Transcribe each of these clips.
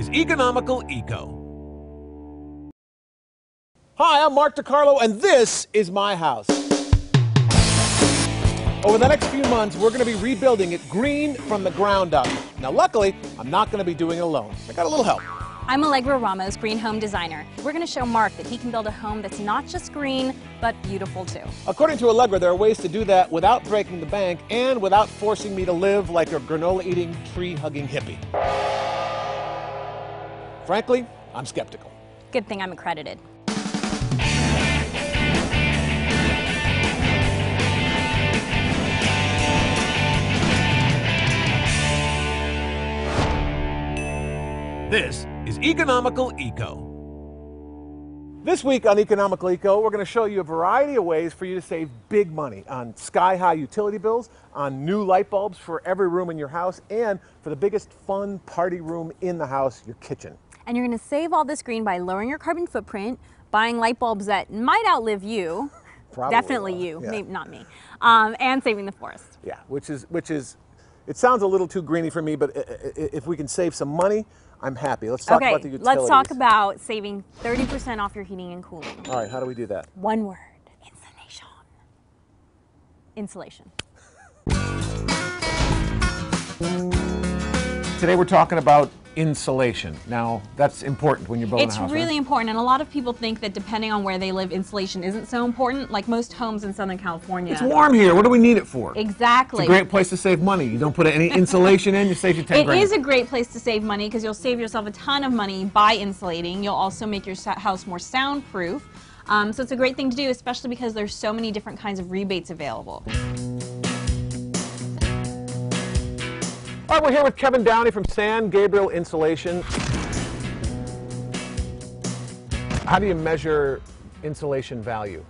is EconomicalECO. Hi, I'm Mark DiCarlo, and this is my house. Over the next few months, we're going to be rebuilding it green from the ground up. Now, luckily, I'm not going to be doing it alone. I got a little help. I'm Allegra Ramos, green home designer. We're going to show Mark that he can build a home that's not just green, but beautiful too. According to Allegra, there are ways to do that without breaking the bank and without forcing me to live like a granola-eating, tree-hugging hippie. Frankly, I'm skeptical. Good thing I'm accredited. This is EconomicalECO. This week on EconomicalECO, we're going to show you a variety of ways for you to save big money on sky-high utility bills, on new light bulbs for every room in your house, and for the biggest fun party room in the house, your kitchen. And you're going to save all this green by lowering your carbon footprint, buying light bulbs that might outlive you, Probably definitely will. you, Yeah. maybe not me, and saving the forest. Yeah, which is, it sounds a little too greeny for me, but if we can save some money, I'm happy. Let's talk about the utilities. Let's talk about saving 30% off your heating and cooling. All right, how do we do that? One word, insulation. Today we're talking about insulation. Now, that's important when you're building a house. It's really important, and a lot of people think that depending on where they live, insulation isn't so important, like most homes in Southern California. It's warm here. What do we need it for? Exactly. It's a great place to save money. You don't put any insulation in, you save you 10 grand. It is a great place to save money because you'll save yourself a ton of money by insulating. You'll also make your house more soundproof. So it's a great thing to do, especially because there's so many different kinds of rebates available. All right, we're here with Kevin Downey from Gabriel Insulation. How do you measure insulation value?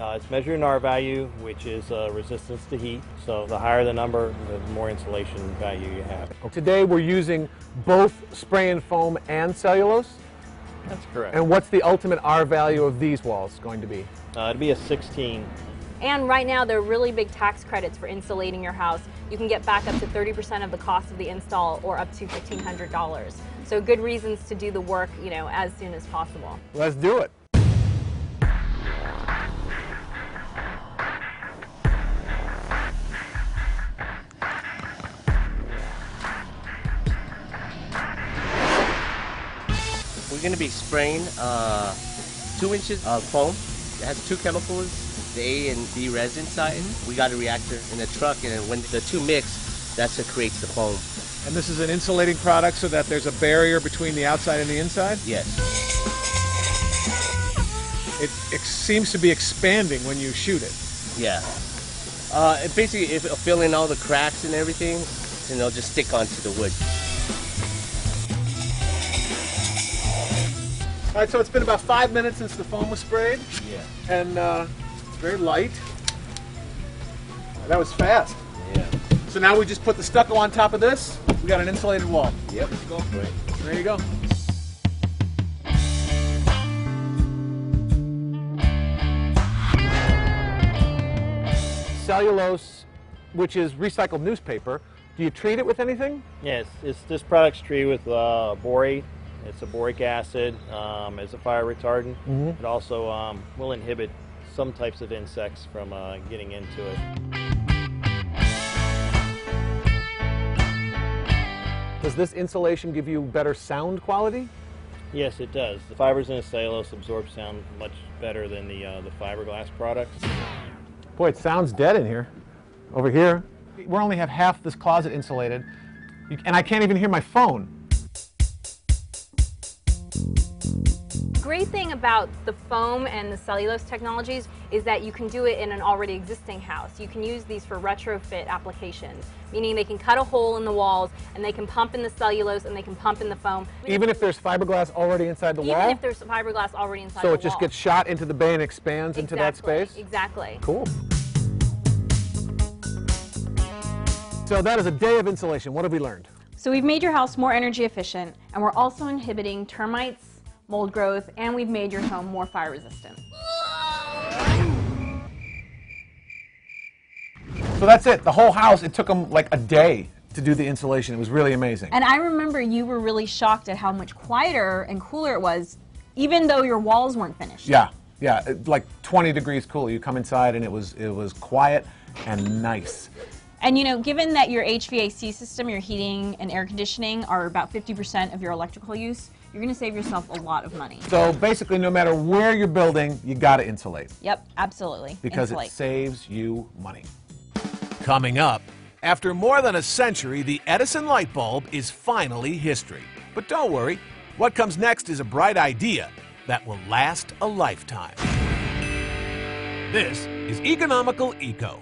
It's measured in R value, which is resistance to heat. So the higher the number, the more insulation value you have. Today we're using both spray and foam and cellulose. That's correct. And what's the ultimate R value of these walls going to be? It'd be a 16. And right now, there are really big tax credits for insulating your house. You can get back up to 30% of the cost of the install, or up to $1,500. So good reasons to do the work, as soon as possible. Let's do it. We're going to be spraying 2 inches of foam. It has 2 chemicals, the A and B resin side. We got a reactor in the truck, and when the 2 mix, that's what creates the foam. And this is an insulating product so that there's a barrier between the outside and the inside? Yes. It seems to be expanding when you shoot it. Yeah. It basically, it'll fill in all the cracks and everything, and it'll just stick onto the wood. All right, so it's been about 5 minutes since the foam was sprayed. Yeah. And it's very light. That was fast. Yeah. So now we just put the stucco on top of this. We got an insulated wall. Yep, let's go for it. There you go. Cellulose, which is recycled newspaper, do you treat it with anything? Yes, this product's treated with borate. It's a boric acid. It's a fire retardant. It also will inhibit some types of insects from getting into it. Does this insulation give you better sound quality? Yes, it does. The fibers in the cellulose absorb sound much better than the fiberglass products. Boy, it sounds dead in here. Over here, we only have half this closet insulated, and I can't even hear my phone. Great thing about the foam and the cellulose technologies is that you can do it in an already existing house. You can use these for retrofit applications, meaning they can cut a hole in the walls and they can pump in the cellulose and they can pump in the foam. Even if there's fiberglass already inside the wall? Even if there's fiberglass already inside the wall. So it just gets shot into the bay and expands into that space? Exactly. Cool. So that is a day of insulation. What have we learned? So we've made your house more energy efficient, and we're also inhibiting termites, mold growth, and we've made your home more fire resistant. So that's it. The whole house, it took them like a day to do the installation. It was really amazing. And I remember you were really shocked at how much quieter and cooler it was, even though your walls weren't finished. Yeah, like 20 degrees cooler. You come inside and it was quiet and nice. And you know, given that your HVAC system, your heating and air conditioning are about 50% of your electrical use, you're going to save yourself a lot of money. So basically, no matter where you're building, you got to insulate. Yep, absolutely. Because Insulate. it saves you money. Coming up, after more than a century, the Edison light bulb is finally history. But don't worry, what comes next is a bright idea that will last a lifetime. This is Economical Eco.